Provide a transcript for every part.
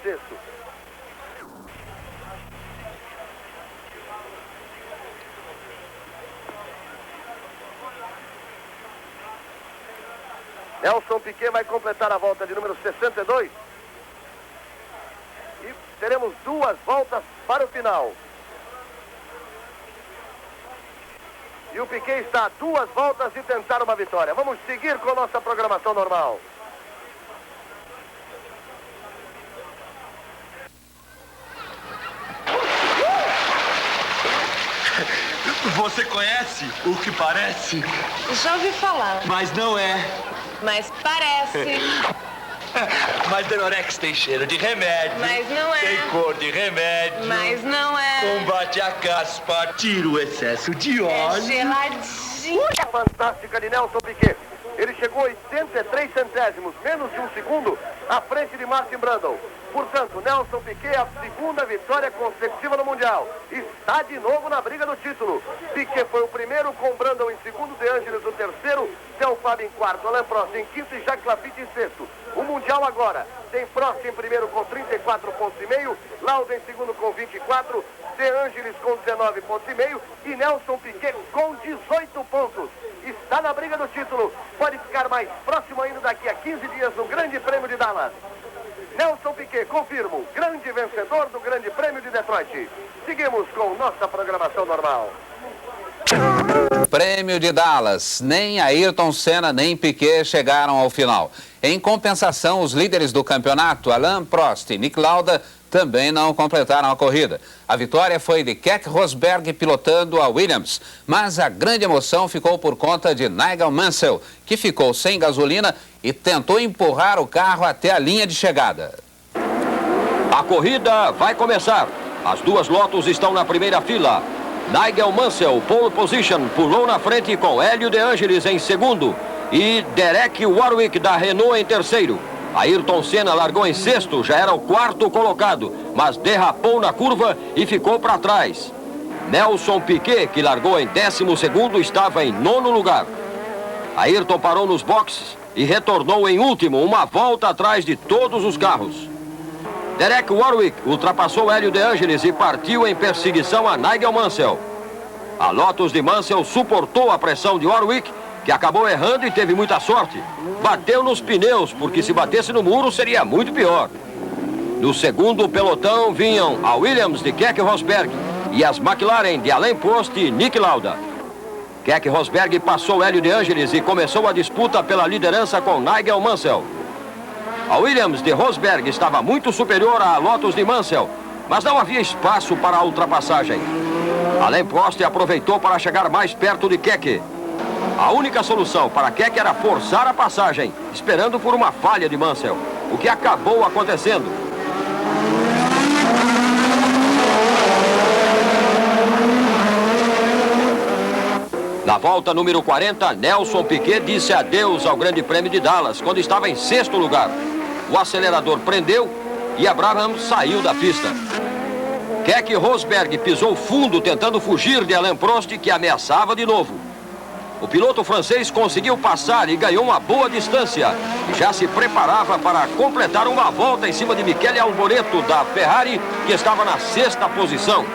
sexto. Nelson Piquet vai completar a volta de número 62. E teremos 2 voltas para o final. E o Piquet está a 2 voltas de tentar uma vitória. Vamos seguir com nossa programação normal. Você conhece o que parece? Já ouvi falar. Mas não é. Mas parece. Mas Denorex tem cheiro de remédio. Mas não é. Tem cor de remédio. Mas não é. Combate a caspa, tira o excesso de óleo. É geladinho. Fantástica de Nelson Piquet. Ele chegou a 83 centésimos, menos de um segundo, à frente de Martin Brundle. Portanto, Nelson Piquet, a segunda vitória consecutiva no Mundial. Está de novo na briga do título. Piquet foi o primeiro, com Brundle em segundo, De Angelis o terceiro, Del Fabio em quarto, Alain Prost em quinto e Jacques Lafitte em sexto. O Mundial agora tem Prost em primeiro com 34,5 pontos, Lauda em segundo com 24, De Angelis com 19,5 pontos e Nelson Piquet com 18 pontos. Está na briga do título. Pode ficar mais próximo ainda daqui a 15 dias no Grande Prêmio de Dallas. Nelson Piquet, confirmo, grande vencedor do Grande Prêmio de Detroit. Seguimos com nossa programação normal. Prêmio de Dallas. Nem Ayrton Senna nem Piquet chegaram ao final. Em compensação, os líderes do campeonato, Alain Prost e Nick Lauda, também não completaram a corrida. A vitória foi de Keke Rosberg pilotando a Williams, mas a grande emoção ficou por conta de Nigel Mansell, que ficou sem gasolina e tentou empurrar o carro até a linha de chegada. A corrida vai começar. As 2 Lotus estão na primeira fila. Nigel Mansell, pole position, pulou na frente com Hélio De Angelis em segundo e Derek Warwick da Renault em terceiro. Ayrton Senna largou em sexto, já era o 4º colocado, mas derrapou na curva e ficou para trás. Nelson Piquet, que largou em 12º, estava em 9º lugar. Ayrton parou nos boxes e retornou em último, uma volta atrás de todos os carros. Derek Warwick ultrapassou Hélio De Angelis e partiu em perseguição a Nigel Mansell. A Lotus de Mansell suportou a pressão de Warwick, que acabou errando e teve muita sorte. Bateu nos pneus, porque se batesse no muro seria muito pior. No segundo pelotão vinham a Williams de Keke Rosberg e as McLaren de Alain Prost e Nick Lauda. Keke Rosberg passou Hélio De Angelis e começou a disputa pela liderança com Nigel Mansell. A Williams de Rosberg estava muito superior à Lotus de Mansell, mas não havia espaço para a ultrapassagem. Alain Prost aproveitou para chegar mais perto de Keke. A única solução para Keke era forçar a passagem, esperando por uma falha de Mansell, o que acabou acontecendo. Na volta número 40, Nelson Piquet disse adeus ao Grande Prêmio de Dallas, quando estava em 6º lugar. O acelerador prendeu e Abraham saiu da pista. Keke Rosberg pisou fundo tentando fugir de Alain Prost, que ameaçava de novo. O piloto francês conseguiu passar e ganhou uma boa distância. E já se preparava para completar uma volta em cima de Michele Alboreto, da Ferrari, que estava na 6ª posição.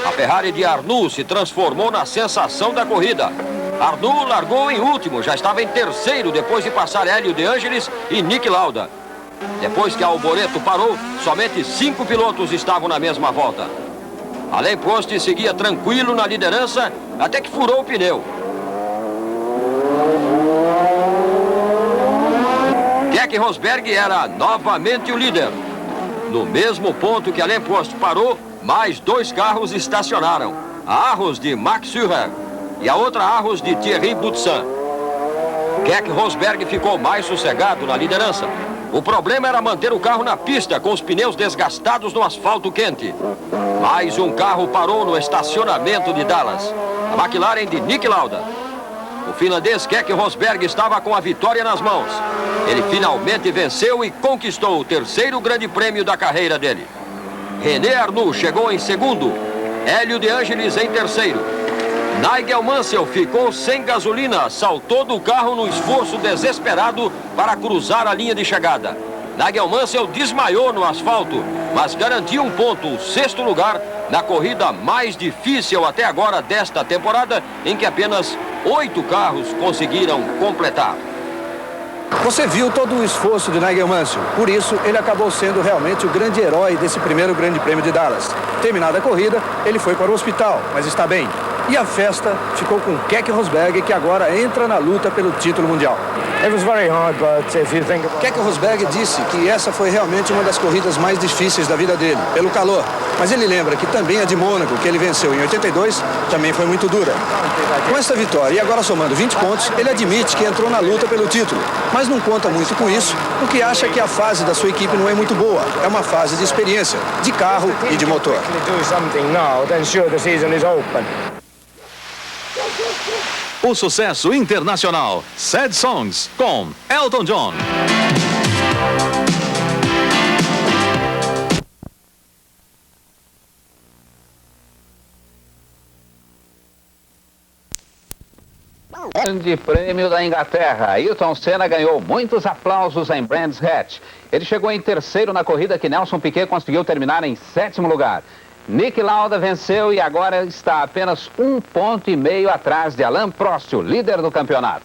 A Ferrari de Arnoux se transformou na sensação da corrida. Arnoux largou em último, já estava em 3º depois de passar Hélio De Angelis e Nick Lauda. Depois que Alboreto parou, somente 5 pilotos estavam na mesma volta. Alain Prost seguia tranquilo na liderança até que furou o pneu. Keke Rosberg era novamente o líder. No mesmo ponto que Alain Prost parou, mais 2 carros estacionaram. A Arros de Max Surer e a outra Arros de Thierry Boutsen. Keke Rosberg ficou mais sossegado na liderança. O problema era manter o carro na pista com os pneus desgastados no asfalto quente. Mais um carro parou no estacionamento de Dallas. A McLaren de Nick Lauda. O finlandês Keke Rosberg estava com a vitória nas mãos. Ele finalmente venceu e conquistou o 3º Grande Prêmio da carreira dele. René Arnoux chegou em segundo, Hélio De Angelis em terceiro. Nigel Mansell ficou sem gasolina, saltou do carro no esforço desesperado para cruzar a linha de chegada. Nigel Mansell desmaiou no asfalto, mas garantiu um ponto, o 6º lugar, na corrida mais difícil até agora desta temporada, em que apenas 8 carros conseguiram completar. Você viu todo o esforço de Nigel Mansell, por isso ele acabou sendo realmente o grande herói desse primeiro Grande Prêmio de Dallas. Terminada a corrida, ele foi para o hospital, mas está bem. E a festa ficou com Keke Rosberg, que agora entra na luta pelo título mundial. Keke Rosberg disse que essa foi realmente uma das corridas mais difíceis da vida dele, pelo calor. Mas ele lembra que também a de Mônaco, que ele venceu em 82, também foi muito dura. Com essa vitória e agora somando 20 pontos, ele admite que entrou na luta pelo título. Mas não conta muito com isso, porque acha que a fase da sua equipe não é muito boa. É uma fase de experiência, de carro e de motor. O sucesso internacional Sad Songs com Elton John. Grande Prêmio da Inglaterra. Ayrton Senna ganhou muitos aplausos em Brands Hatch. Ele chegou em terceiro na corrida que Nelson Piquet conseguiu terminar em 7º lugar. Niki Lauda venceu e agora está apenas 1,5 ponto atrás de Alain Prost, o líder do campeonato.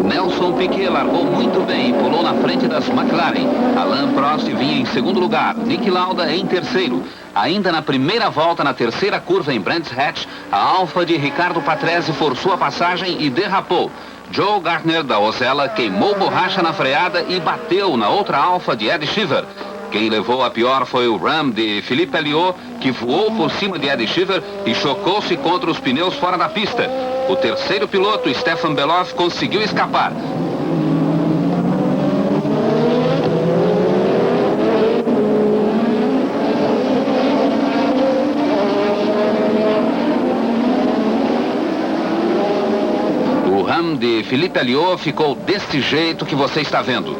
Nelson Piquet largou muito bem e pulou na frente das McLaren. Alain Prost vinha em 2º lugar, Niki Lauda em terceiro. Ainda na primeira volta, na terceira curva em Brands Hatch, a Alfa de Ricardo Patrese forçou a passagem e derrapou. Joe Gardner da Osella queimou borracha na freada e bateu na outra Alfa de Ed Sheever. Quem levou a pior foi o Ram de Philippe Alliot, que voou por cima de Ed Sheever e chocou-se contra os pneus fora da pista. O terceiro piloto, Stefan Beloff, conseguiu escapar. De Philippe Alliot ficou desse jeito que você está vendo.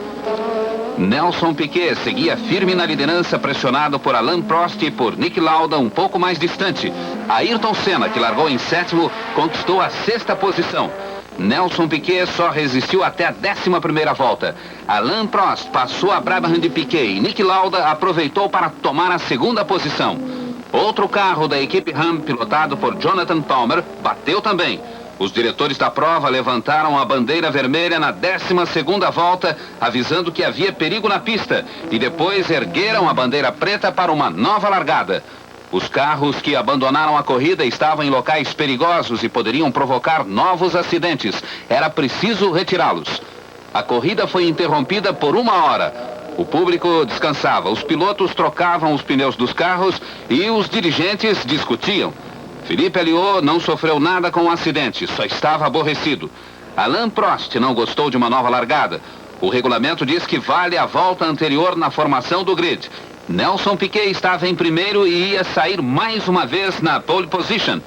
Nelson Piquet seguia firme na liderança, pressionado por Alain Prost e por Niki Lauda um pouco mais distante. Ayrton Senna, que largou em 7º, conquistou a 6ª posição. Nelson Piquet só resistiu até a 11ª volta. Alain Prost passou a Brabham de Piquet e Niki Lauda aproveitou para tomar a 2ª posição. Outro carro da equipe Ram, pilotado por Jonathan Palmer, bateu também. Os diretores da prova levantaram a bandeira vermelha na 12ª volta, avisando que havia perigo na pista, e depois ergueram a bandeira preta para uma nova largada. Os carros que abandonaram a corrida estavam em locais perigosos e poderiam provocar novos acidentes. Era preciso retirá-los. A corrida foi interrompida por 1 hora. O público descansava, os pilotos trocavam os pneus dos carros e os dirigentes discutiam. Philippe Alliot não sofreu nada com o acidente, só estava aborrecido. Alain Prost não gostou de uma nova largada. O regulamento diz que vale a volta anterior na formação do grid. Nelson Piquet estava em primeiro e ia sair mais uma vez na pole position.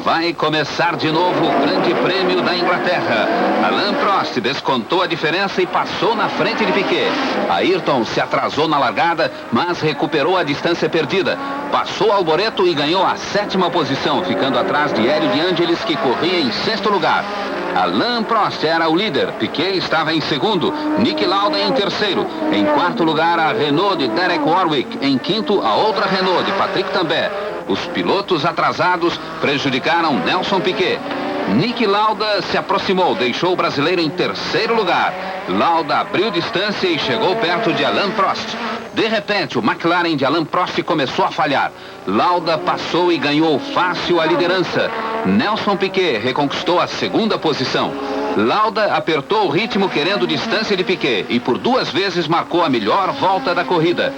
Vai começar de novo o Grande Prêmio da Inglaterra. Alain Prost descontou a diferença e passou na frente de Piquet. Ayrton se atrasou na largada, mas recuperou a distância perdida. Passou Alboreto e ganhou a 7ª posição, ficando atrás de Hélio de Angelis, que corria em 6º lugar. Alain Prost era o líder, Piquet estava em 2º, Niki Lauda em 3º. Em 4º lugar, a Renault de Derek Warwick. Em 5º, a outra Renault de Patrick Tambay. Os pilotos atrasados prejudicaram Nelson Piquet. Niki Lauda se aproximou, deixou o brasileiro em 3º lugar. Lauda abriu distância e chegou perto de Alain Prost. De repente, o McLaren de Alain Prost começou a falhar. Lauda passou e ganhou fácil a liderança. Nelson Piquet reconquistou a 2ª posição. Lauda apertou o ritmo querendo distância de Piquet e por 2 vezes marcou a melhor volta da corrida.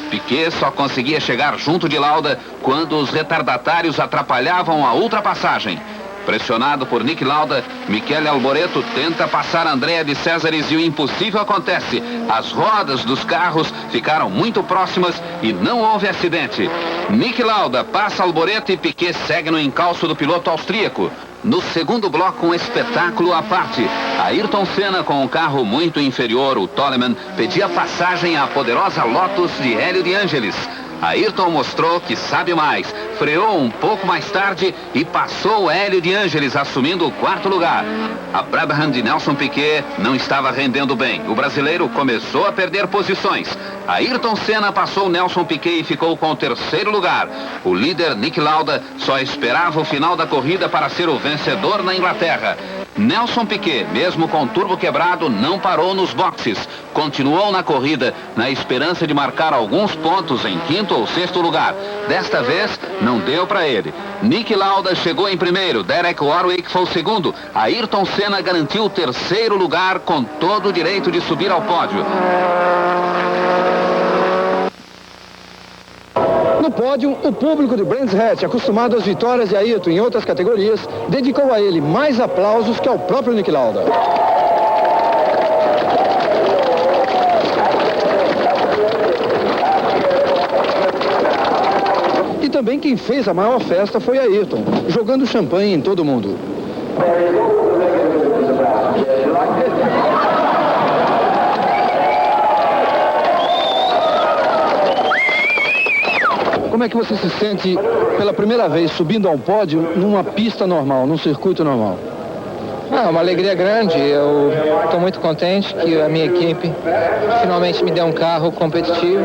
Piquet só conseguia chegar junto de Lauda quando os retardatários atrapalhavam a ultrapassagem. Pressionado por Niki Lauda, Michele Alboreto tenta passar Andrea de Césares e o impossível acontece. As rodas dos carros ficaram muito próximas e não houve acidente. Niki Lauda passa Alboreto e Piquet segue no encalço do piloto austríaco. No segundo bloco, um espetáculo à parte. Ayrton Senna, com um carro muito inferior, o Toleman, pedia passagem à poderosa Lotus de Hélio de Angelis. Ayrton mostrou que sabe mais. freou um pouco mais tarde e passou Hélio de Ângeles, assumindo o 4º lugar. A Brabham de Nelson Piquet não estava rendendo bem. O brasileiro começou a perder posições. Ayrton Senna passou Nelson Piquet e ficou com o 3º lugar. O líder Nick Lauda só esperava o final da corrida para ser o vencedor na Inglaterra. Nelson Piquet, mesmo com o turbo quebrado, não parou nos boxes. Continuou na corrida, na esperança de marcar alguns pontos em 5º ou 6º lugar. Desta vez, não deu para ele. Nick Lauda chegou em primeiro, Derek Warwick foi o segundo. Ayrton Senna garantiu o 3º lugar, com todo o direito de subir ao pódio. No pódio, o público de Brands Hatch, acostumado às vitórias de Ayrton em outras categorias, dedicou a ele mais aplausos que ao próprio Nick Lauda. E também quem fez a maior festa foi Ayrton, jogando champanhe em todo mundo. Como é que você se sente pela primeira vez subindo a um pódio numa pista normal, num circuito normal? Uma alegria grande. Eu estou muito contente que a minha equipe finalmente me deu um carro competitivo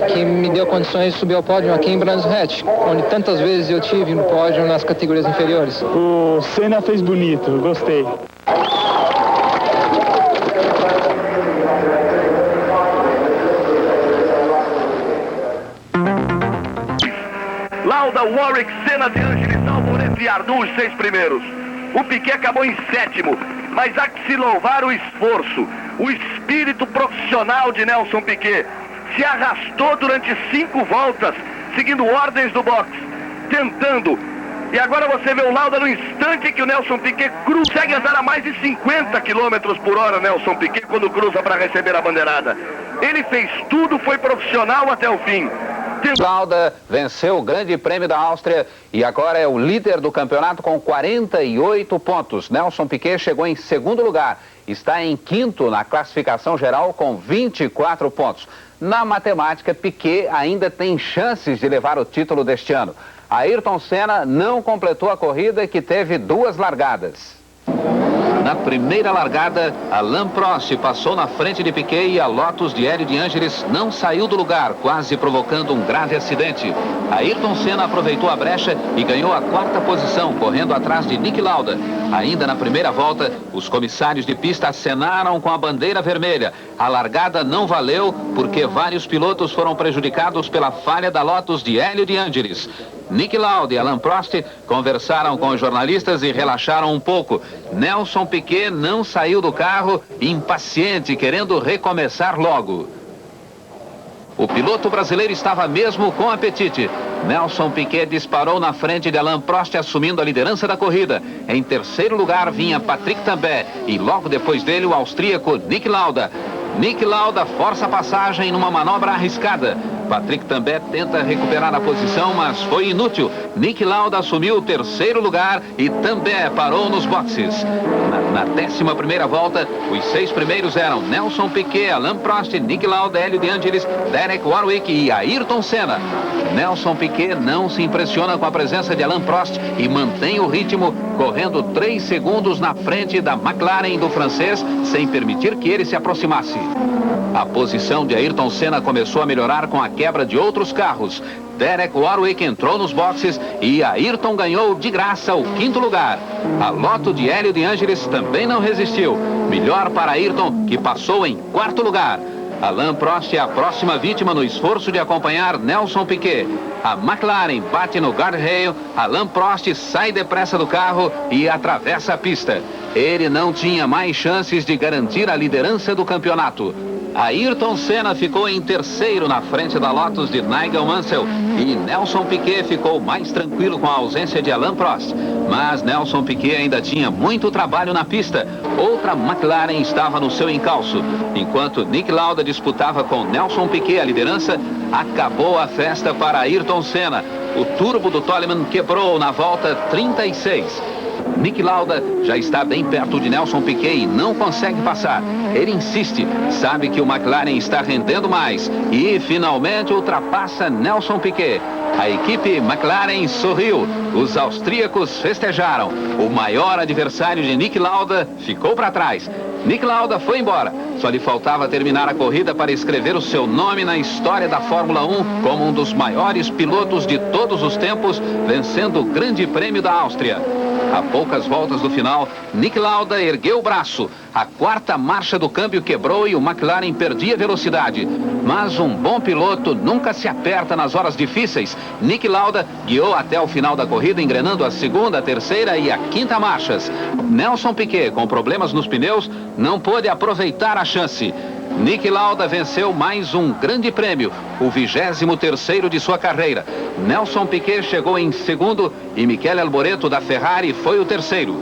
que me deu condições de subir ao pódio aqui em Brands Hatch, onde tantas vezes eu tive no pódio nas categorias inferiores. O Senna fez bonito, gostei. Lauda, Warwick, Senna, de Ângeles, Alboreto e Arnoux, os 6 primeiros. O Piquet acabou em 7º, mas há que se louvar o esforço, o espírito profissional de Nelson Piquet. Se arrastou durante 5 voltas, seguindo ordens do box, tentando. E agora você vê o Lauda no instante que o Nelson Piquet consegue andar a mais de 50 km por hora, Nelson Piquet, quando cruza para receber a bandeirada. Ele fez tudo, foi profissional até o fim. Lauda venceu o Grande Prêmio da Áustria e agora é o líder do campeonato com 48 pontos. Nelson Piquet chegou em 2º lugar, está em 5º na classificação geral com 24 pontos. Na matemática, Piquet ainda tem chances de levar o título deste ano. Ayrton Senna não completou a corrida, que teve 2 largadas. Na primeira largada, Alain Prost passou na frente de Piquet e a Lotus de Hélio de Ângeles não saiu do lugar, quase provocando um grave acidente. Ayrton Senna aproveitou a brecha e ganhou a 4ª posição, correndo atrás de Nick Lauda. Ainda na primeira volta, os comissários de pista acenaram com a bandeira vermelha. A largada não valeu porque vários pilotos foram prejudicados pela falha da Lotus de Hélio de Ângeles. Nick Lauda e Alain Prost conversaram com os jornalistas e relaxaram um pouco. Nelson Piquet não saiu do carro, impaciente, querendo recomeçar logo. O piloto brasileiro estava mesmo com apetite. Nelson Piquet disparou na frente de Alain Prost, assumindo a liderança da corrida. Em 3º lugar vinha Patrick Tambay e logo depois dele o austríaco Nick Lauda. Nick Lauda força a passagem numa manobra arriscada. Patrick Tambay tenta recuperar a posição, mas foi inútil. Nick Lauda assumiu o 3º lugar e Tambay parou nos boxes. Na 11ª volta, os 6 primeiros eram Nelson Piquet, Alain Prost, Nick Lauda, Hélio de Ângeles, Derek Warwick e Ayrton Senna. Nelson Piquet não se impressiona com a presença de Alain Prost e mantém o ritmo, correndo 3 segundos na frente da McLaren do francês, sem permitir que ele se aproximasse. A posição de Ayrton Senna começou a melhorar com a quebra de outros carros. Derek Warwick entrou nos boxes e Ayrton ganhou de graça o 5º lugar. A Lotus de Hélio de Ângeles também não resistiu. Melhor para Ayrton, que passou em 4º lugar. Alain Prost é a próxima vítima no esforço de acompanhar Nelson Piquet. A McLaren bate no guardrail, Alain Prost sai depressa do carro e atravessa a pista. Ele não tinha mais chances de garantir a liderança do campeonato. Ayrton Senna ficou em 3º na frente da Lotus de Nigel Mansell e Nelson Piquet ficou mais tranquilo com a ausência de Alain Prost. Mas Nelson Piquet ainda tinha muito trabalho na pista. Outra McLaren estava no seu encalço. Enquanto Nick Lauda disputava com Nelson Piquet a liderança, acabou a festa para Ayrton Senna. O turbo do Toleman quebrou na volta 36. Niki Lauda já está bem perto de Nelson Piquet e não consegue passar. Ele insiste, sabe que o McLaren está rendendo mais e finalmente ultrapassa Nelson Piquet. A equipe McLaren sorriu, os austríacos festejaram. O maior adversário de Niki Lauda ficou para trás. Niki Lauda foi embora. Só lhe faltava terminar a corrida para escrever o seu nome na história da Fórmula 1 como um dos maiores pilotos de todos os tempos, vencendo o Grande Prêmio da Áustria. A poucas voltas do final, Niki Lauda ergueu o braço. A quarta marcha do câmbio quebrou e o McLaren perdia velocidade. Mas um bom piloto nunca se aperta nas horas difíceis. Niki Lauda guiou até o final da corrida, engrenando a segunda, a terceira e a quinta marchas. Nelson Piquet, com problemas nos pneus, não pôde aproveitar a chance. Niki Lauda venceu mais um grande prêmio, o 23º de sua carreira. Nelson Piquet chegou em segundo e Michele Alboreto da Ferrari foi o terceiro.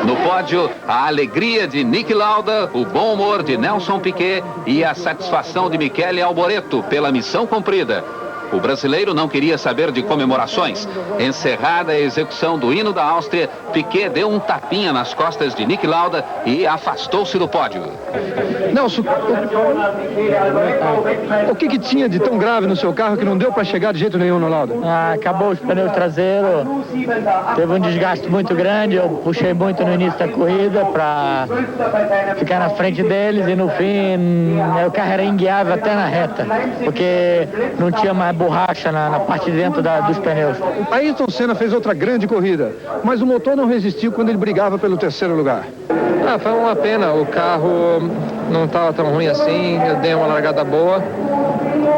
No pódio, a alegria de Niki Lauda, o bom humor de Nelson Piquet e a satisfação de Michele Alboreto pela missão cumprida. O brasileiro não queria saber de comemorações. Encerrada a execução do hino da Áustria, Piquet deu um tapinha nas costas de Niki Lauda e afastou-se do pódio. Nelson, o que tinha de tão grave no seu carro que não deu para chegar de jeito nenhum no Lauda? Acabou os pneus traseiros, teve um desgaste muito grande, eu puxei muito no início da corrida para ficar na frente deles e no fim o carro era inguiável até na reta, porque não tinha mais borracha na parte de dentro dos pneus. Ayrton Senna fez outra grande corrida, mas o motor não resistiu quando ele brigava pelo terceiro lugar. Foi uma pena, o carro não estava tão ruim assim, eu dei uma largada boa,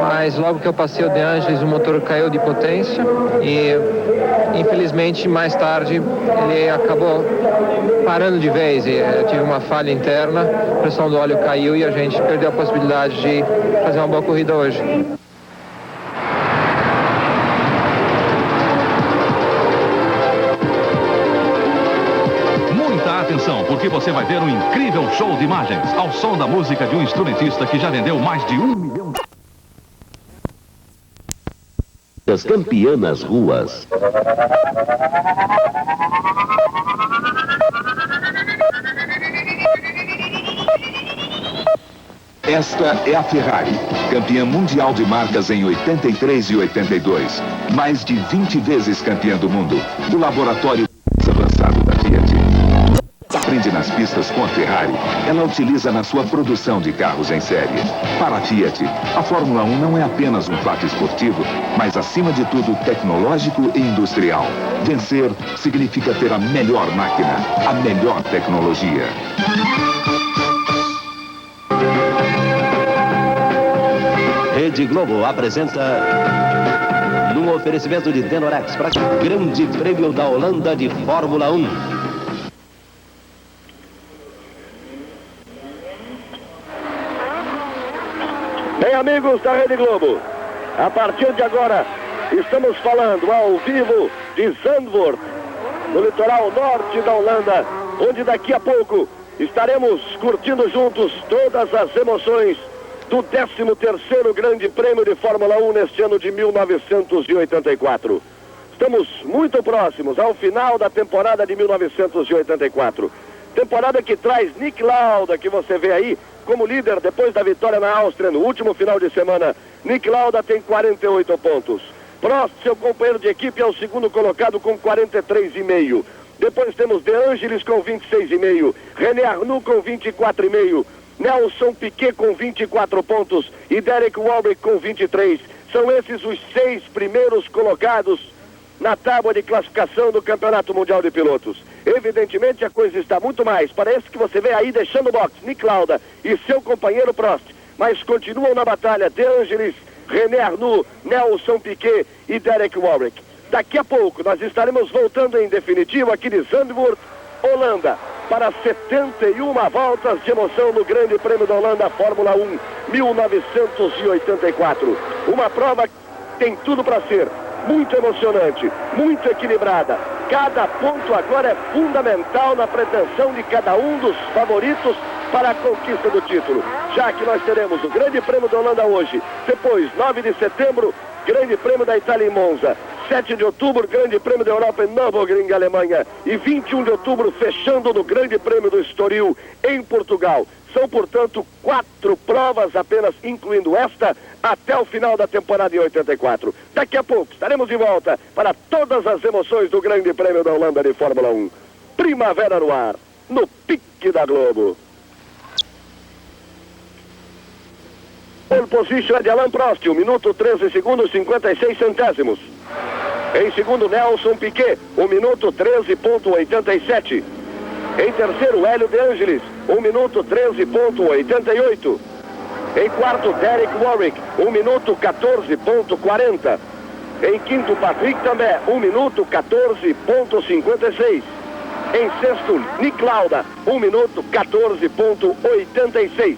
mas logo que eu passei o De Angelis o motor caiu de potência e infelizmente mais tarde ele acabou parando de vez e eu tive uma falha interna, a pressão do óleo caiu e a gente perdeu a possibilidade de fazer uma boa corrida hoje. Atenção, porque você vai ver um incrível show de imagens ao som da música de um instrumentista que já vendeu mais de 1 milhão. Das campeãs ruas. Esta é a Ferrari, campeã mundial de marcas em 83 e 82. Mais de 20 vezes campeã do mundo. O laboratório avançado da Fiat. Aprende nas pistas com a Ferrari. Ela utiliza na sua produção de carros em série. Para a Fiat, a Fórmula 1 não é apenas um fato esportivo, mas acima de tudo tecnológico e industrial. Vencer significa ter a melhor máquina, a melhor tecnologia. Rede Globo apresenta num oferecimento de Denorex para o Grande Prêmio da Holanda de Fórmula 1. Bem, amigos da Rede Globo, a partir de agora estamos falando ao vivo de Zandvoort, no litoral norte da Holanda, onde daqui a pouco estaremos curtindo juntos todas as emoções do 13º Grande Prêmio de Fórmula 1 neste ano de 1984. Estamos muito próximos ao final da temporada de 1984. Temporada que traz Niki Lauda, que você vê aí, como líder depois da vitória na Áustria no último final de semana. Niki Lauda tem 48 pontos. Prost, seu companheiro de equipe, é o segundo colocado com 43,5. Depois temos De Angelis com 26,5. René Arnoux com 24,5. Nelson Piquet com 24 pontos e Derek Warwick com 23. São esses os 6 primeiros colocados na tábua de classificação do Campeonato Mundial de Pilotos. Evidentemente a coisa está muito mais para esse que você vê aí deixando o box, Niki Lauda e seu companheiro Prost, mas continuam na batalha De Angelis, René Arnoux, Nelson Piquet e Derek Warwick. Daqui a pouco nós estaremos voltando em definitivo aqui de Zandvoort, Holanda, para 71 voltas de emoção no Grande Prêmio da Holanda Fórmula 1 1984. Uma prova que tem tudo para ser muito emocionante, muito equilibrada. Cada ponto agora é fundamental na pretensão de cada um dos favoritos para a conquista do título. Já que nós teremos o Grande Prêmio da Holanda hoje, depois, 9 de setembro, Grande Prêmio da Itália em Monza. 17 de outubro, Grande Prêmio da Europa em Nürburgring, Alemanha. E 21 de outubro, fechando no Grande Prêmio do Estoril, em Portugal. São, portanto, 4 provas apenas, incluindo esta, até o final da temporada em 84. Daqui a pouco estaremos de volta para todas as emoções do Grande Prêmio da Holanda de Fórmula 1. Primavera no ar, no pique da Globo. Pole position é de Alain Prost, 1 minuto 13 segundos 56 centésimos. Em segundo, Nelson Piquet, 1 minuto 13,87. Em terceiro, Hélio De Angelis, 1 minuto 13,88. Em quarto, Derek Warwick, 1 minuto 14,40. Em quinto, Patrick Tambay, 1 minuto 14,56. Em sexto, Nick Lauda, 1 minuto 14,86.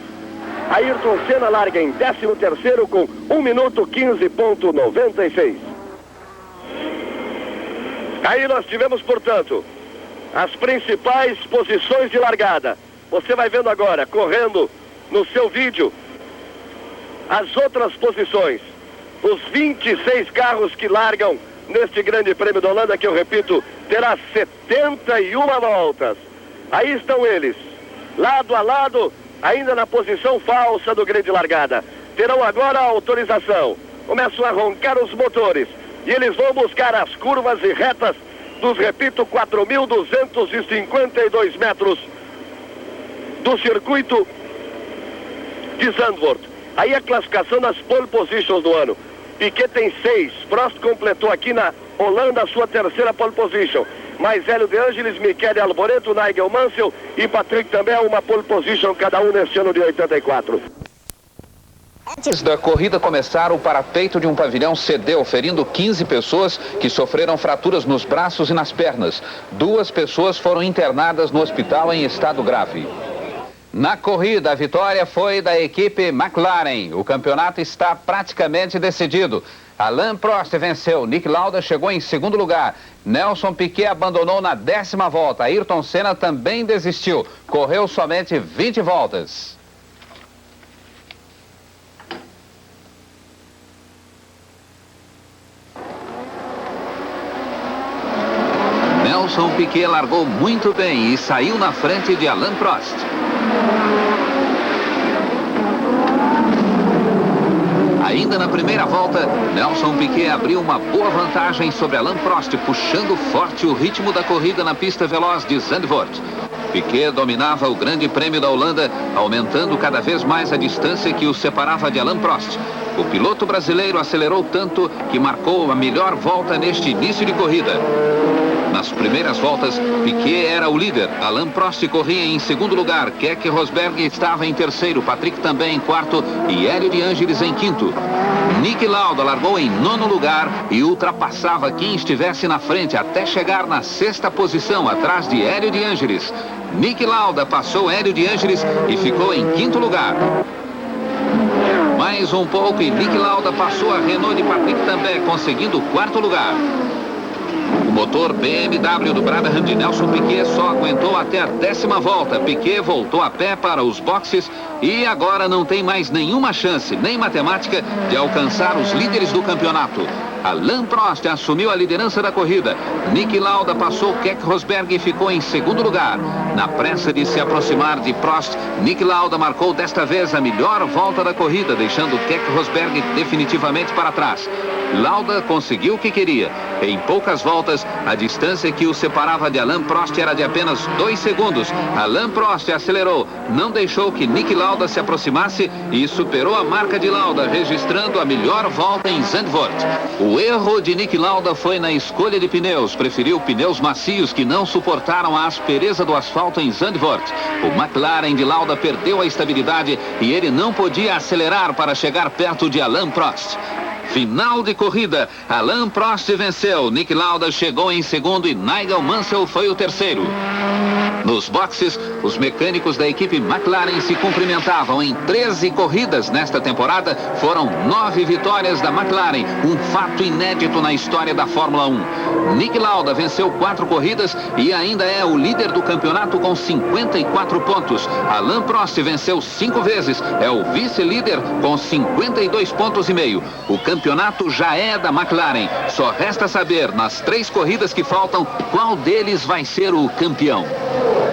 Ayrton Senna larga em 13º com 1 minuto 15,96. Aí nós tivemos, portanto, as principais posições de largada. Você vai vendo agora, correndo no seu vídeo, as outras posições. Os 26 carros que largam neste Grande Prêmio da Holanda, que eu repito, terá 71 voltas. Aí estão eles, lado a lado, ainda na posição falsa do grande largada. Terão agora a autorização. Começam a roncar os motores. E eles vão buscar as curvas e retas dos, repito, 4.252 metros do circuito de Zandvoort. Aí a classificação das pole positions do ano. Piquet tem 6. Prost completou aqui na Holanda a sua terceira pole position. Mais Hélio De Angelis, Michele Alboreto, Nigel Mansell e Patrick também, uma pole position cada um neste ano de 84. Antes da corrida começar, o parapeito de um pavilhão cedeu, ferindo 15 pessoas que sofreram fraturas nos braços e nas pernas. 2 pessoas foram internadas no hospital em estado grave. Na corrida, a vitória foi da equipe McLaren. O campeonato está praticamente decidido. Alain Prost venceu, Nick Lauda chegou em segundo lugar. Nelson Piquet abandonou na 10ª volta. Ayrton Senna também desistiu. Correu somente 20 voltas. Nelson Piquet largou muito bem e saiu na frente de Alain Prost. Ainda na primeira volta, Nelson Piquet abriu uma boa vantagem sobre Alain Prost, puxando forte o ritmo da corrida na pista veloz de Zandvoort. Piquet dominava o Grande Prêmio da Holanda, aumentando cada vez mais a distância que o separava de Alain Prost. O piloto brasileiro acelerou tanto que marcou a melhor volta neste início de corrida. Nas primeiras voltas, Piquet era o líder, Alain Prost corria em segundo lugar, Keke Rosberg estava em terceiro, Patrick também em quarto e Hélio De Angelis em quinto. Nick Lauda largou em 9º lugar e ultrapassava quem estivesse na frente até chegar na 6ª posição, atrás de Hélio De Angelis. Nick Lauda passou Hélio De Angelis e ficou em 5º lugar. Mais um pouco e Nick Lauda passou a Renault de Patrick também, conseguindo o 4º lugar. O motor BMW do Brabham de Nelson Piquet só aguentou até a 10ª volta. Piquet voltou a pé para os boxes e agora não tem mais nenhuma chance, nem matemática, de alcançar os líderes do campeonato. Alain Prost assumiu a liderança da corrida. Nick Lauda passou Keke Rosberg e ficou em segundo lugar. Na pressa de se aproximar de Prost, Nick Lauda marcou desta vez a melhor volta da corrida, deixando Keke Rosberg definitivamente para trás. Lauda conseguiu o que queria. Em poucas voltas, a distância que o separava de Alain Prost era de apenas 2 segundos. Alain Prost acelerou, não deixou que Nick Lauda se aproximasse e superou a marca de Lauda, registrando a melhor volta em Zandvoort. O erro de Nick Lauda foi na escolha de pneus. Preferiu pneus macios que não suportaram a aspereza do asfalto em Zandvoort. O McLaren de Lauda perdeu a estabilidade e ele não podia acelerar para chegar perto de Alain Prost. Final de corrida, Alain Prost venceu, Nick Lauda chegou em segundo e Nigel Mansell foi o terceiro. Nos boxes, os mecânicos da equipe McLaren se cumprimentavam. Em 13 corridas nesta temporada, foram 9 vitórias da McLaren, um fato inédito na história da Fórmula 1. Nick Lauda venceu 4 corridas e ainda é o líder do campeonato com 54 pontos. Alain Prost venceu 5 vezes, é o vice-líder com 52 pontos e meio. O campeonato já é da McLaren. Só resta saber, nas 3 corridas que faltam, qual deles vai ser o campeão.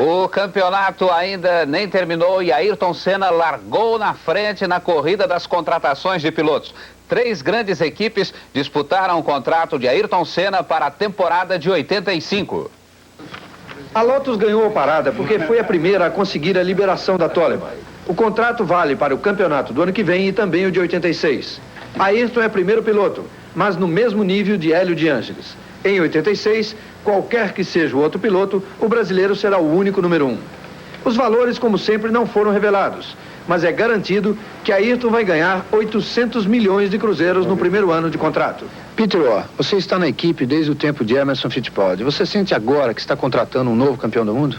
O campeonato ainda nem terminou e Ayrton Senna largou na frente na corrida das contratações de pilotos. 3 grandes equipes disputaram o contrato de Ayrton Senna para a temporada de 85. A Lotus ganhou a parada porque foi a primeira a conseguir a liberação da Toleman. O contrato vale para o campeonato do ano que vem e também o de 86. Ayrton é primeiro piloto, mas no mesmo nível de Hélio de Ângeles. Em 86, qualquer que seja o outro piloto, o brasileiro será o único número 1. Os valores, como sempre, não foram revelados, mas é garantido que Ayrton vai ganhar 800 milhões de cruzeiros no primeiro ano de contrato. Peter Orr, você está na equipe desde o tempo de Emerson Fittipaldi. Você sente agora que está contratando um novo campeão do mundo?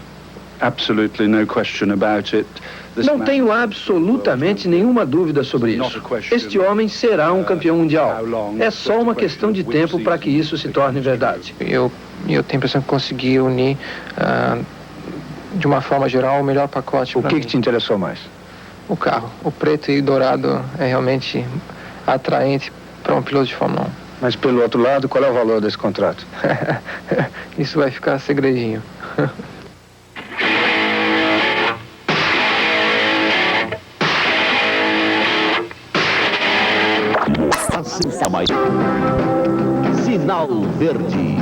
Absolutely no question about it. Não tenho absolutamente nenhuma dúvida sobre isso. Este homem será um campeão mundial. É só uma questão de tempo para que isso se torne verdade. Eu tenho a impressão que consegui unir, de uma forma geral, o melhor pacote. O que te interessou mais? O carro. O preto e dourado é realmente atraente para um piloto de Fórmula 1. Mas pelo outro lado, qual é o valor desse contrato? Isso vai ficar segredinho. Sinal verde.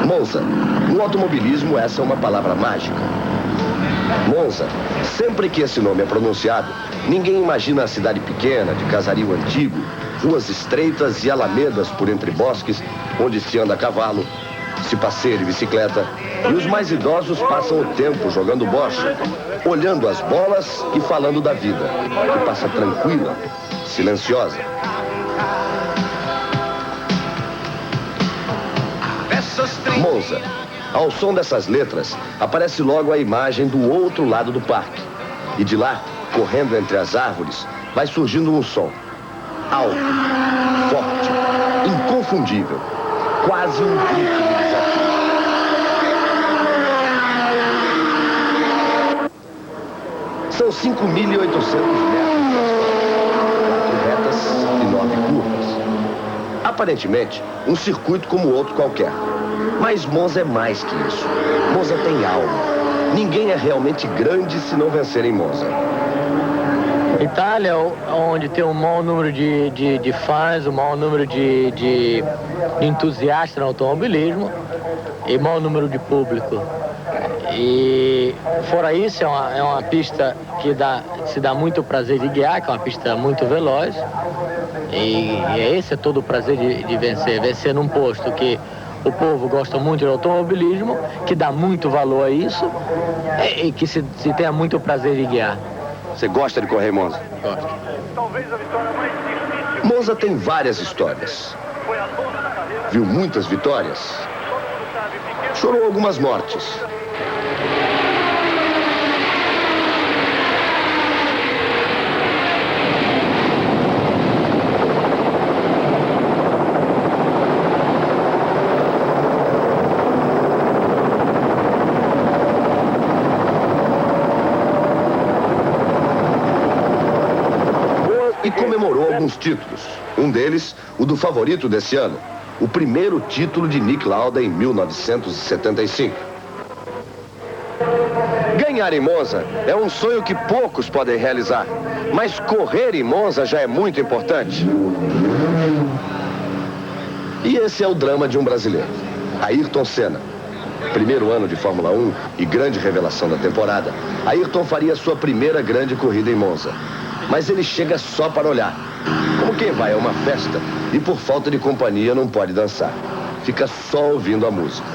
Monza. No automobilismo, essa é uma palavra mágica. Monza. Sempre que esse nome é pronunciado, ninguém imagina a cidade pequena, de casario antigo, ruas estreitas e alamedas por entre bosques, onde se anda a cavalo, se passeia de bicicleta, e os mais idosos passam o tempo jogando bocha, olhando as bolas e falando da vida, que passa tranquila, silenciosa. Monza. Ao som dessas letras, aparece logo a imagem do outro lado do parque. E de lá, correndo entre as árvores, vai surgindo um som. Alto, forte, inconfundível. Quase um grito de desafio. São 5.800 metros, 4 retas e 9 curvas. Aparentemente, um circuito como outro qualquer. Mas Monza é mais que isso. Monza tem alma. Ninguém é realmente grande se não vencer em Monza. Itália, onde tem um maior número de fãs, um maior número de entusiastas no automobilismo e maior número de público. E fora isso, é uma pista que se dá muito prazer de guiar, que é uma pista muito veloz. E esse é todo o prazer de vencer. Vencer num posto que o povo gosta muito do automobilismo, que dá muito valor a isso e que se tenha muito prazer de guiar. Você gosta de correr em Monza? Gosto. Monza tem várias histórias. Viu muitas vitórias. Chorou algumas mortes. E comemorou alguns títulos. Um deles, o do favorito desse ano. O primeiro título de Nick Lauda em 1975. Ganhar em Monza é um sonho que poucos podem realizar. Mas correr em Monza já é muito importante. E esse é o drama de um brasileiro. Ayrton Senna. Primeiro ano de Fórmula 1 e grande revelação da temporada. Ayrton faria sua primeira grande corrida em Monza. Mas ele chega só para olhar. Como quem vai a uma festa e por falta de companhia não pode dançar. Fica só ouvindo a música.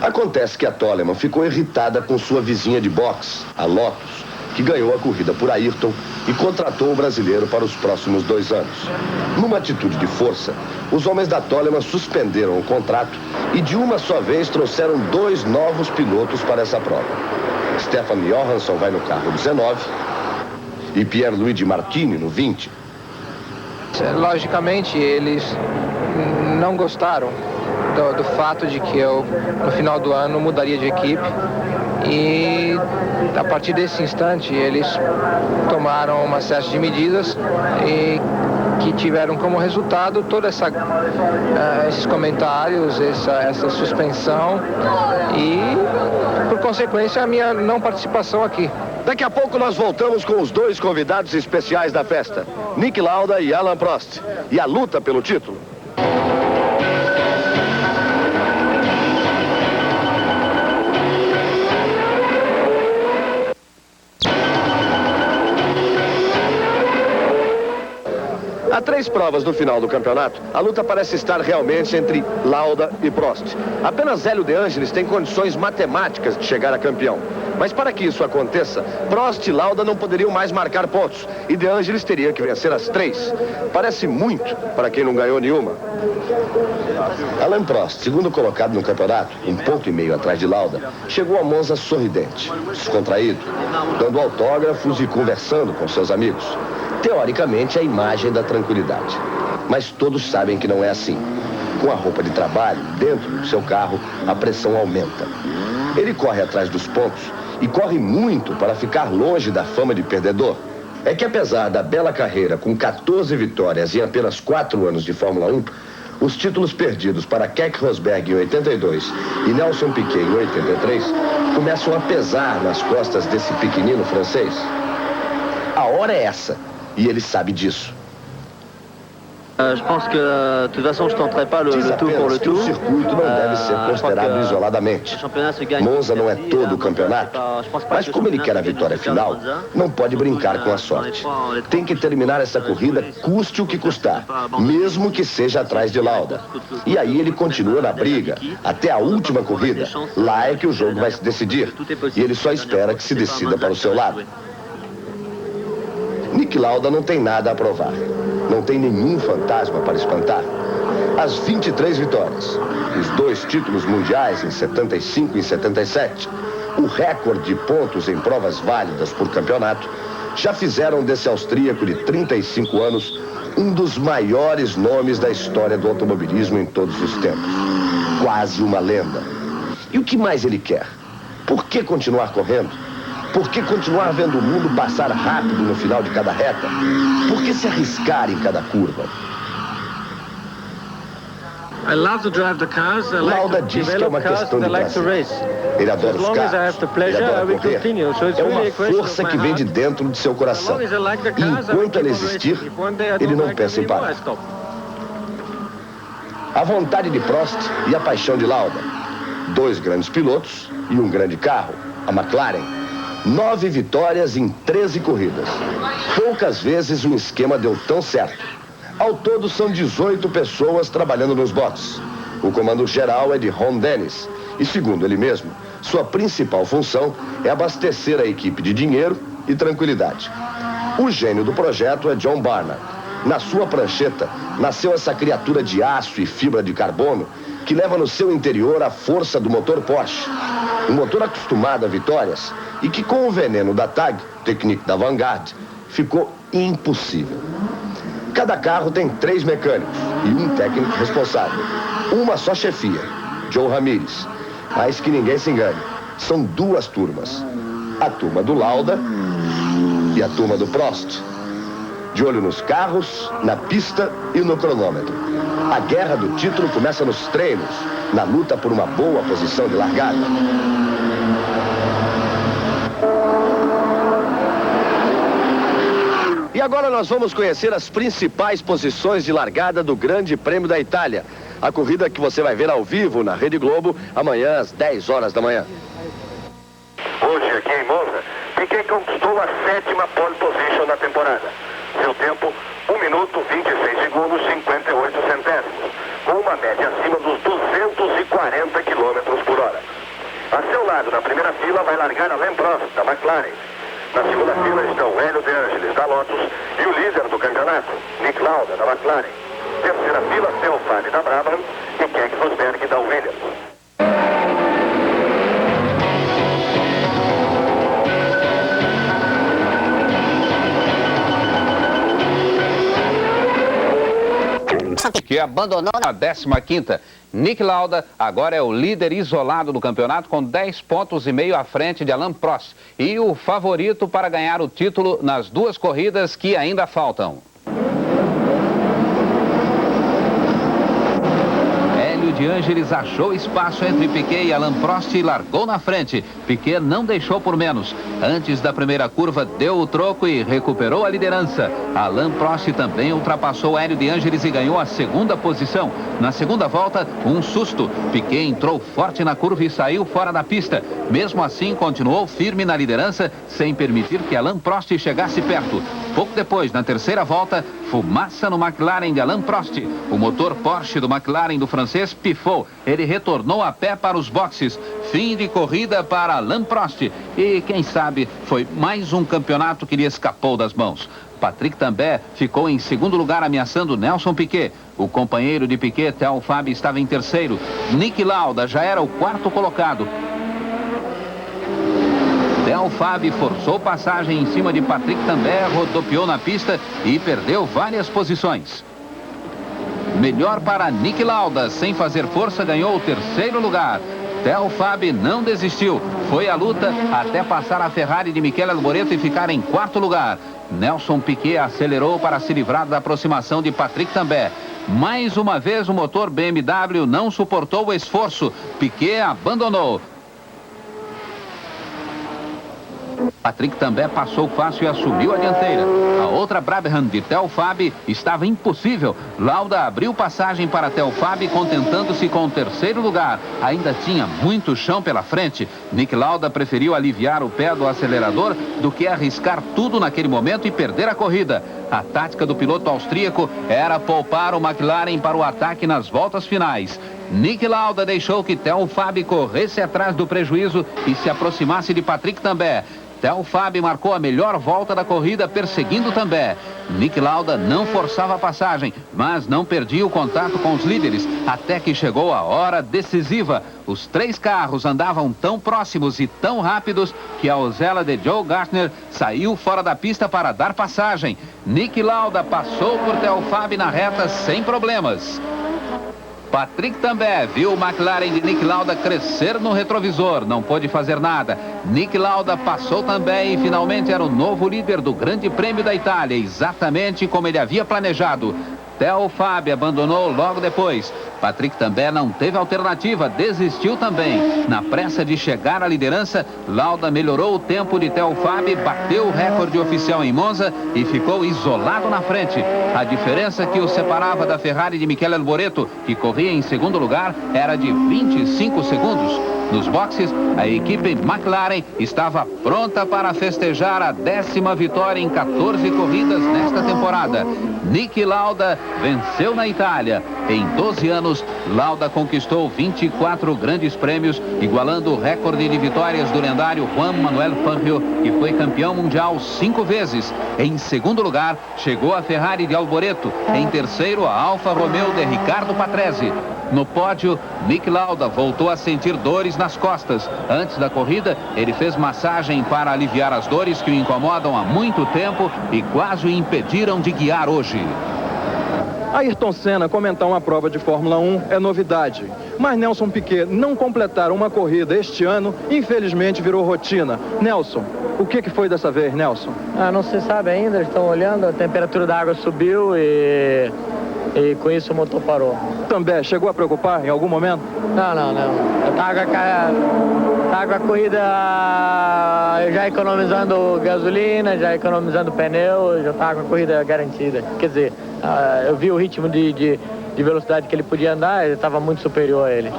Acontece que a Toleman ficou irritada com sua vizinha de boxe, a Lotus, que ganhou a corrida por Ayrton e contratou o brasileiro para os próximos 2 anos. Numa atitude de força, os homens da Toleman suspenderam o contrato e de uma só vez trouxeram 2 novos pilotos para essa prova. Stefan Johansson vai no carro 19 e Pierluigi Martini no 20. Logicamente, eles não gostaram do fato de que eu, no final do ano, mudaria de equipe. E, a partir desse instante, eles tomaram uma série de medidas e que tiveram como resultado toda esses comentários, essa suspensão e, por consequência, a minha não participação aqui. Daqui a pouco nós voltamos com os 2 convidados especiais da festa, Nick Lauda e Alain Prost, e a luta pelo título. Há 3 provas no final do campeonato. A luta parece estar realmente entre Lauda e Prost. Apenas Hélio de Angelis tem condições matemáticas de chegar a campeão. Mas para que isso aconteça, Prost e Lauda não poderiam mais marcar pontos. E de Angelis teria que vencer as 3. Parece muito para quem não ganhou nenhuma. Alain Prost, segundo colocado no campeonato, 1,5 ponto atrás de Lauda, chegou a Monza sorridente, descontraído, dando autógrafos e conversando com seus amigos. Teoricamente, a imagem da tranquilidade. Mas todos sabem que não é assim. Com a roupa de trabalho, dentro do seu carro, a pressão aumenta. Ele corre atrás dos pontos e corre muito para ficar longe da fama de perdedor. É que apesar da bela carreira com 14 vitórias em apenas 4 anos de Fórmula 1, os títulos perdidos para Keck Rosberg em 82 e Nelson Piquet em 83 começam a pesar nas costas desse pequenino francês. A hora é essa. E ele sabe disso. Je pense que, de toute façon, je tenterai pas le tour pour le tour. O circuito não deve ser considerado isoladamente. Monza não é todo o campeonato, mas como ele quer a vitória final, não pode brincar com a sorte. Tem que terminar essa corrida, custe o que custar, mesmo que seja atrás de Lauda. E aí ele continua na briga, até a última corrida. Lá é que o jogo vai se decidir, e ele só espera que se decida para o seu lado. Nick Lauda não tem nada a provar. Não tem nenhum fantasma para espantar. As 23 vitórias, os 2 títulos mundiais em 75 e 77, o recorde de pontos em provas válidas por campeonato, já fizeram desse austríaco de 35 anos um dos maiores nomes da história do automobilismo em todos os tempos. Quase uma lenda. E o que mais ele quer? Por que continuar correndo? Por que continuar vendo o mundo passar rápido no final de cada reta? Por que se arriscar em cada curva? Lauda diz que é uma questão de prazer. Ele adora os carros, ele adora correr. É uma força que vem de dentro de seu coração. E enquanto ela existir, ele não pensa em parar. A vontade de Prost e a paixão de Lauda. 2 grandes pilotos e um grande carro, a McLaren. 9 vitórias em 13 corridas. Poucas vezes um esquema deu tão certo. Ao todo são 18 pessoas trabalhando nos boxes. O comando geral é de Ron Dennis. E segundo ele mesmo, sua principal função é abastecer a equipe de dinheiro e tranquilidade. O gênio do projeto é John Barnard. Na sua prancheta, nasceu essa criatura de aço e fibra de carbono que leva no seu interior a força do motor Porsche. Um motor acostumado a vitórias e que com o veneno da TAG, Technique da Vanguard, ficou impossível. Cada carro tem 3 mecânicos e um técnico responsável. Uma só chefia, Joe Ramírez. Mas que ninguém se engane, são 2 turmas. A turma do Lauda e a turma do Prost. De olho nos carros, na pista e no cronômetro. A guerra do título começa nos treinos, na luta por uma boa posição de largada. E agora nós vamos conhecer as principais posições de largada do Grande Prêmio da Itália. A corrida que você vai ver ao vivo na Rede Globo amanhã às 10 horas da manhã. Hoje aqui em Monza, Piquet conquistou a 7ª pole position da temporada. Seu tempo, 1 minuto, 26 segundos, 58 centésimos, com uma média acima dos 240 km por hora. A seu lado, na primeira fila, vai largar Alain Prost, da McLaren. Na segunda fila estão Hélio de Angelis, da Lotus, e o líder do campeonato, Nick Lauda, da McLaren. Terceira fila, Theo Fabi, da Brabham, e Keck Rosberg, da Williams. Que abandonou na 15ª. Nick Lauda agora é o líder isolado do campeonato com 10,5 pontos à frente de Alain Prost e o favorito para ganhar o título nas duas corridas que ainda faltam. De Angelis achou espaço entre Piquet e Alain Prost e largou na frente. Piquet não deixou por menos. Antes da primeira curva, deu o troco e recuperou a liderança. Alain Prost também ultrapassou Hélio de Angelis e ganhou a segunda posição. Na segunda volta, um susto. Piquet entrou forte na curva e saiu fora da pista. Mesmo assim, continuou firme na liderança, sem permitir que Alain Prost chegasse perto. Pouco depois, na terceira volta, fumaça no McLaren de Alain Prost. O motor Porsche do McLaren do francês pifou. Ele retornou a pé para os boxes. Fim de corrida para Alain Prost. E, quem sabe, foi mais um campeonato que lhe escapou das mãos. Patrick Tambay ficou em segundo lugar ameaçando Nelson Piquet. O companheiro de Piquet, Theo Fabi, estava em terceiro. Nick Lauda já era o quarto colocado. Theo Fabi forçou passagem em cima de Patrick Tambay, rodopiou na pista e perdeu várias posições. Melhor para Nick Lauda, sem fazer força, ganhou o terceiro lugar. Theo Fabi não desistiu, foi à luta até passar a Ferrari de Michele Alboreto e ficar em quarto lugar. Nelson Piquet acelerou para se livrar da aproximação de Patrick Tambay. Mais uma vez o motor BMW não suportou o esforço. Piquet abandonou. Patrick Tambay passou fácil e assumiu a dianteira. A outra Brabham de Theo Fabi estava impossível. Lauda abriu passagem para Theo Fabi, contentando-se com o terceiro lugar. Ainda tinha muito chão pela frente. Nick Lauda preferiu aliviar o pé do acelerador do que arriscar tudo naquele momento e perder a corrida. A tática do piloto austríaco era poupar o McLaren para o ataque nas voltas finais. Nick Lauda deixou que Theo Fabi corresse atrás do prejuízo e se aproximasse de Patrick Tambay. Theo Fabi marcou a melhor volta da corrida, perseguindo Tambay. Nick Lauda não forçava a passagem, mas não perdia o contato com os líderes, até que chegou a hora decisiva. Os três carros andavam tão próximos e tão rápidos que a Osella de Joe Gartner saiu fora da pista para dar passagem. Nick Lauda passou por Theo Fabi na reta sem problemas. Patrick Tambay viu o McLaren de Nick Lauda crescer no retrovisor, não pôde fazer nada. Nick Lauda passou também e finalmente era o novo líder do Grande Prêmio da Itália, exatamente como ele havia planejado. Theo Fabi abandonou logo depois. Patrick Tambay não teve alternativa, desistiu também. Na pressa de chegar à liderança, Lauda melhorou o tempo de Theo Fabi, bateu o recorde oficial em Monza e ficou isolado na frente. A diferença que o separava da Ferrari de Michele Alboreto, que corria em segundo lugar, era de 25 segundos. Nos boxes, a equipe McLaren estava pronta para festejar a 10ª vitória em 14 corridas nesta temporada. Nick Lauda venceu na Itália. Em 12 anos, Lauda conquistou 24 grandes prêmios, igualando o recorde de vitórias do lendário Juan Manuel Fangio, que foi campeão mundial 5 vezes. Em segundo lugar, chegou a Ferrari de Alboreto. Em terceiro, a Alfa Romeo de Riccardo Patrese. No pódio, Nick Lauda voltou a sentir dores nas costas. Antes da corrida, ele fez massagem para aliviar as dores que o incomodam há muito tempo e quase o impediram de guiar hoje. Ayrton Senna comentar uma prova de Fórmula 1 é novidade. Mas Nelson Piquet não completar uma corrida este ano, infelizmente virou rotina. Nelson, o que foi dessa vez, Nelson? Não se sabe ainda, estão olhando, a temperatura da água subiu e com isso o motor parou. Também chegou a preocupar em algum momento? Não. Eu tava com a corrida já economizando gasolina, já economizando pneu, já tava com a corrida garantida. Quer dizer, eu vi o ritmo de velocidade que ele podia andar, ele estava muito superior a ele.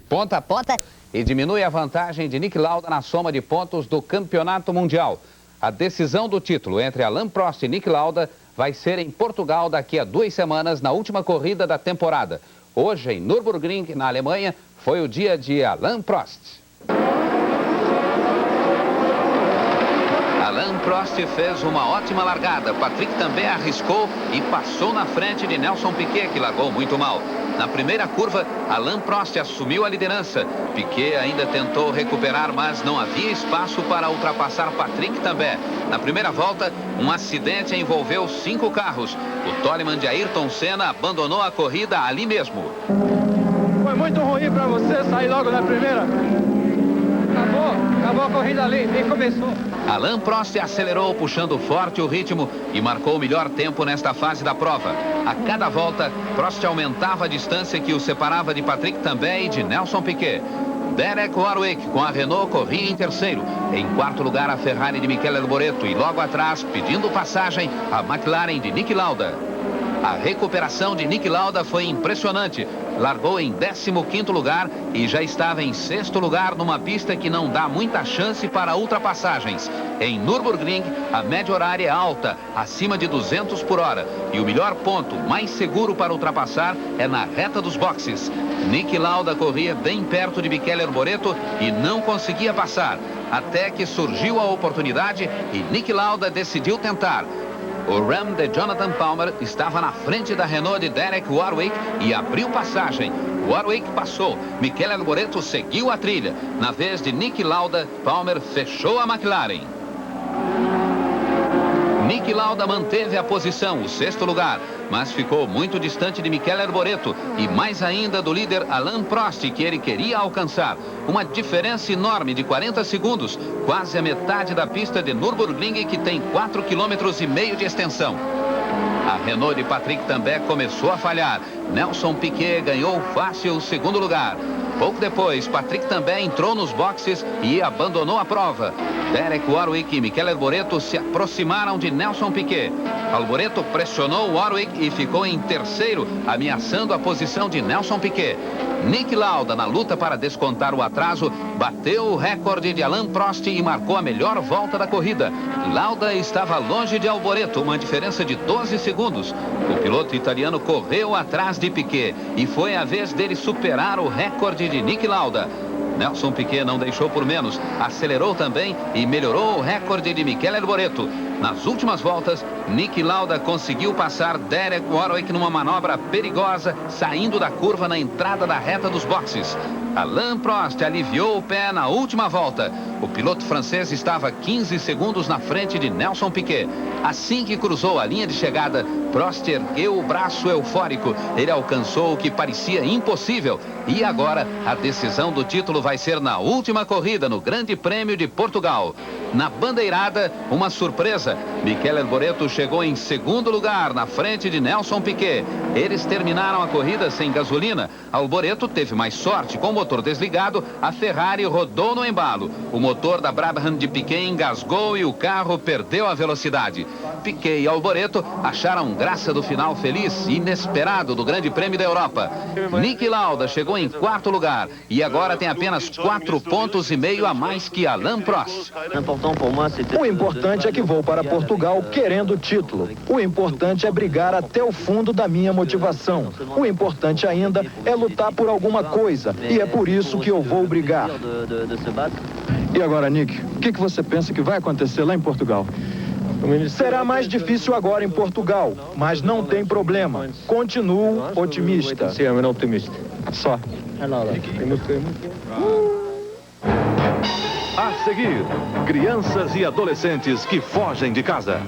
Ponta a ponta e diminui a vantagem de Nick Lauda na soma de pontos do Campeonato Mundial. A decisão do título entre Alain Prost e Nick Lauda vai ser em Portugal daqui a 2 semanas, na última corrida da temporada. Hoje, em Nürburgring, na Alemanha, foi o dia de Alain Prost. Alain Prost fez uma ótima largada. Patrick também arriscou e passou na frente de Nelson Piquet, que largou muito mal. Na primeira curva, Alain Prost assumiu a liderança. Piquet ainda tentou recuperar, mas não havia espaço para ultrapassar Patrick também. Na primeira volta, um acidente envolveu 5 carros. O Toleman de Ayrton Senna abandonou a corrida ali mesmo. Foi muito ruim para você sair logo na primeira. Acabou a corrida ali, nem começou. Alain Prost acelerou, puxando forte o ritmo e marcou o melhor tempo nesta fase da prova. A cada volta, Prost aumentava a distância que o separava de Patrick também e de Nelson Piquet. Derek Warwick, com a Renault, corria em terceiro. Em quarto lugar, a Ferrari de Michele Alboreto e logo atrás, pedindo passagem, a McLaren de Nick Lauda. A recuperação de Nick Lauda foi impressionante. Largou em 15º lugar e já estava em 6º lugar numa pista que não dá muita chance para ultrapassagens. Em Nürburgring, a média horária é alta, acima de 200 por hora. E o melhor ponto, mais seguro para ultrapassar, é na reta dos boxes. Nick Lauda corria bem perto de Michele Alboreto e não conseguia passar. Até que surgiu a oportunidade e Nick Lauda decidiu tentar. O Ram de Jonathan Palmer estava na frente da Renault de Derek Warwick e abriu passagem. Warwick passou, Michele Alboreto seguiu a trilha. Na vez de Nick Lauda, Palmer fechou a McLaren. Nick Lauda manteve a posição, o 6º lugar, mas ficou muito distante de Michele Alboreto e mais ainda do líder Alain Prost, que ele queria alcançar. Uma diferença enorme de 40 segundos, quase a metade da pista de Nürburgring, que tem 4,5 km de extensão. A Renault de Patrick também começou a falhar. Nelson Piquet ganhou fácil o 2º lugar. Pouco depois, Patrick também entrou nos boxes e abandonou a prova. Derek Warwick e Michele Alboreto se aproximaram de Nelson Piquet. Alboreto pressionou Warwick e ficou em terceiro, ameaçando a posição de Nelson Piquet. Nick Lauda, na luta para descontar o atraso, bateu o recorde de Alain Prost e marcou a melhor volta da corrida. Lauda estava longe de Alboreto, uma diferença de 12 segundos. O piloto italiano correu atrás de Piquet e foi a vez dele superar o recorde de Nick Lauda. Nelson Piquet não deixou por menos, acelerou também e melhorou o recorde de Michele Alboreto. Nas últimas voltas, Nick Lauda conseguiu passar Derek Warwick numa manobra perigosa, saindo da curva na entrada da reta dos boxes. Alain Prost aliviou o pé na última volta. O piloto francês estava 15 segundos na frente de Nelson Piquet. Assim que cruzou a linha de chegada, Prost ergueu o braço eufórico. Ele alcançou o que parecia impossível. E agora, a decisão do título vai ser na última corrida, no Grande Prêmio de Portugal. Na bandeirada, uma surpresa. Michele Alboreto chegou em 2º lugar, na frente de Nelson Piquet. Eles terminaram a corrida sem gasolina. Alboreto teve mais sorte. Com o motor desligado, a Ferrari rodou no embalo. O motor da Brabham de Piquet engasgou e o carro perdeu a velocidade. Piquet e Alboreto acharam graça do final feliz e inesperado do Grande Prêmio da Europa. Nick Lauda chegou em 4º lugar e agora tem apenas 4,5 pontos a mais que Alain Prost. O importante é que vou para Portugal querendo o título. O importante é brigar até o fundo da minha motivação. O importante ainda é lutar por alguma coisa e é por isso que eu vou brigar. E agora, Nick, o que você pensa que vai acontecer lá em Portugal? Será mais difícil agora em Portugal, mas não tem problema. Continuo otimista. Sim, eu não otimista. Só. A seguir, crianças e adolescentes que fogem de casa.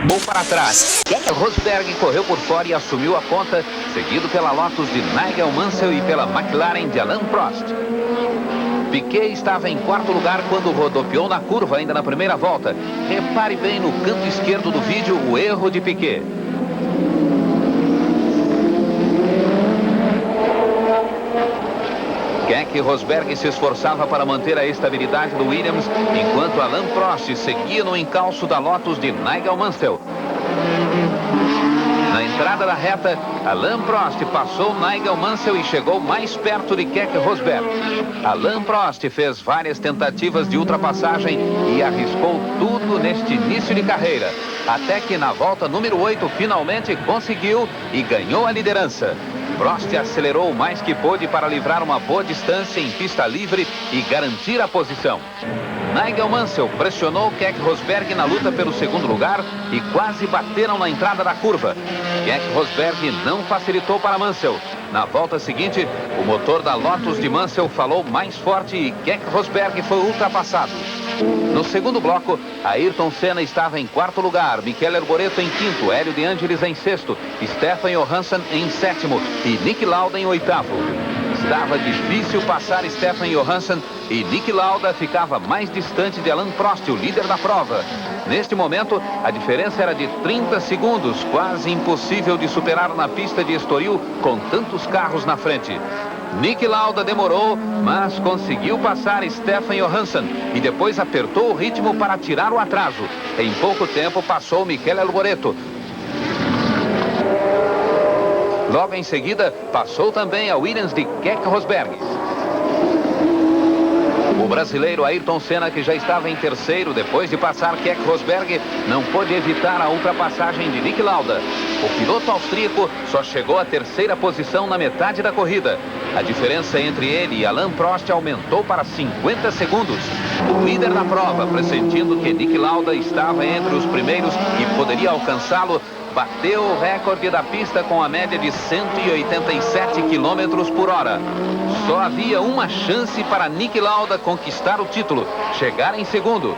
Bom para trás. Rosberg correu por fora e assumiu a ponta, seguido pela Lotus de Nigel Mansell e pela McLaren de Alain Prost. Piquet estava em 4º lugar quando rodopiou na curva ainda na primeira volta. Repare bem no canto esquerdo do vídeo o erro de Piquet. Keck Rosberg se esforçava para manter a estabilidade do Williams, enquanto Alain Prost seguia no encalço da Lotus de Nigel Mansell. entrada da reta, Alain Prost passou Nigel Mansell e chegou mais perto de Keck Rosberg. Alain Prost fez várias tentativas de ultrapassagem e arriscou tudo neste início de carreira, até que na volta número 8 finalmente conseguiu e ganhou a liderança. Prost acelerou o mais que pôde para livrar uma boa distância em pista livre e garantir a posição. Nigel Mansell pressionou Keck Rosberg na luta pelo segundo lugar e quase bateram na entrada da curva. Keck Rosberg não facilitou para Mansell. Na volta seguinte, o motor da Lotus de Mansell falou mais forte e Keck Rosberg foi ultrapassado. No segundo bloco, Ayrton Senna estava em quarto lugar, Michele Arboreto em quinto, Hélio de Angelis em sexto, Stefan Johansson em sétimo e Niki Lauda em oitavo. Estava difícil passar Stefan Johansson e Niki Lauda ficava mais distante de Alain Prost, o líder da prova. Neste momento, a diferença era de 30 segundos, quase impossível de superar na pista de Estoril com tantos carros na frente. Niki Lauda demorou, mas conseguiu passar Stefan Johansson e depois apertou o ritmo para tirar o atraso. Em pouco tempo passou Michele Arboreto. Logo em seguida, passou também a Williams de Keck Rosberg. O brasileiro Ayrton Senna, que já estava em terceiro depois de passar Keck Rosberg, não pôde evitar a ultrapassagem de Niki Lauda. O piloto austríaco só chegou à terceira posição na metade da corrida. A diferença entre ele e Alain Prost aumentou para 50 segundos. O líder da prova, pressentindo que Niki Lauda estava entre os primeiros e poderia alcançá-lo, bateu o recorde da pista com a média de 187 km por hora. Só havia uma chance para Niki Lauda conquistar o título, chegar em segundo.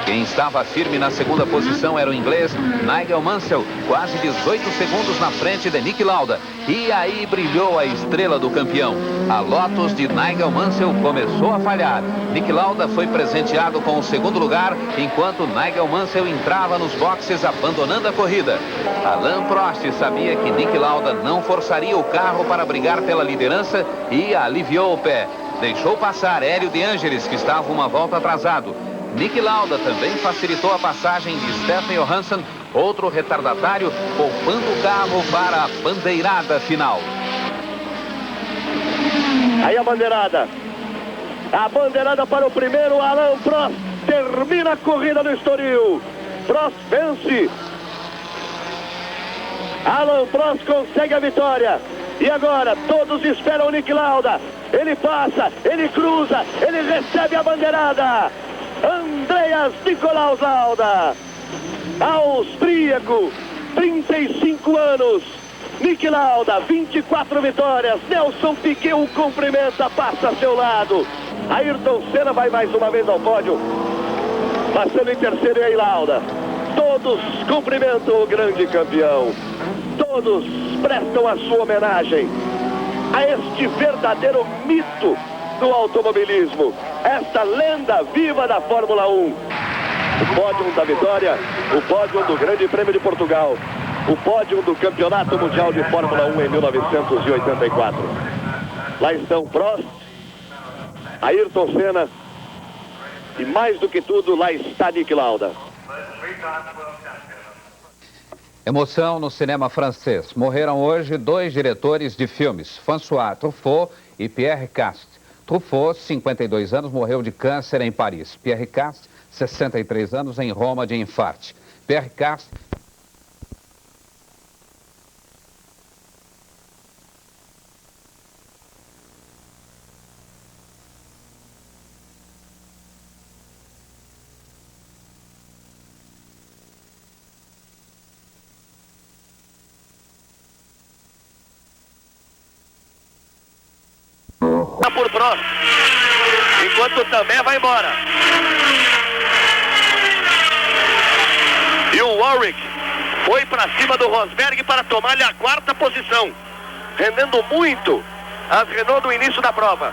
Quem estava firme na segunda posição era o inglês Nigel Mansell, quase 18 segundos na frente de Niki Lauda. E aí brilhou a estrela do campeão. A Lotus de Nigel Mansell começou a falhar. Niki Lauda foi presenteado com o segundo lugar, enquanto Nigel Mansell entrava nos boxes abandonando a corrida. Alain Prost sabia que Niki Lauda não forçaria o carro para brigar pela liderança e aliviou o pé. Deixou passar Hélio de Angelis, que estava uma volta atrasado. Niki Lauda também facilitou a passagem de Stefan Johansson, outro retardatário, poupando o carro para a bandeirada final. Aí a bandeirada. A bandeirada para o primeiro, Alain Prost. Termina a corrida no Estoril. Prost vence. Alain Prost consegue a vitória. E agora todos esperam o Niki Lauda. Ele passa, ele cruza, ele recebe a bandeirada. Andreas Nikolaus Lauda, austríaco, 35 anos. Niki Lauda, 24 vitórias. Nelson Piquet o cumprimenta, passa a seu lado. Ayrton Senna vai mais uma vez ao pódio, passando em terceiro e aí Lauda. Todos cumprimentam o grande campeão. Todos prestam a sua homenagem a este verdadeiro mito do automobilismo, esta lenda viva da Fórmula 1. O pódio da vitória, o pódio do Grande Prêmio de Portugal, o pódio do Campeonato Mundial de Fórmula 1 em 1984. Lá estão Prost, Ayrton Senna e, mais do que tudo, lá está Niki Lauda. Emoção no cinema francês. Morreram hoje dois diretores de filmes, François Truffaut e Pierre Cast. Truffaut, 52 anos, morreu de câncer em Paris. Pierre Cast, 63 anos, em Roma, de infarte. Pierre Cast... Por Prost, enquanto o Tamé vai embora. E o Warwick foi para cima do Rosberg para tomar-lhe a quarta posição, rendendo muito as Renault no início da prova.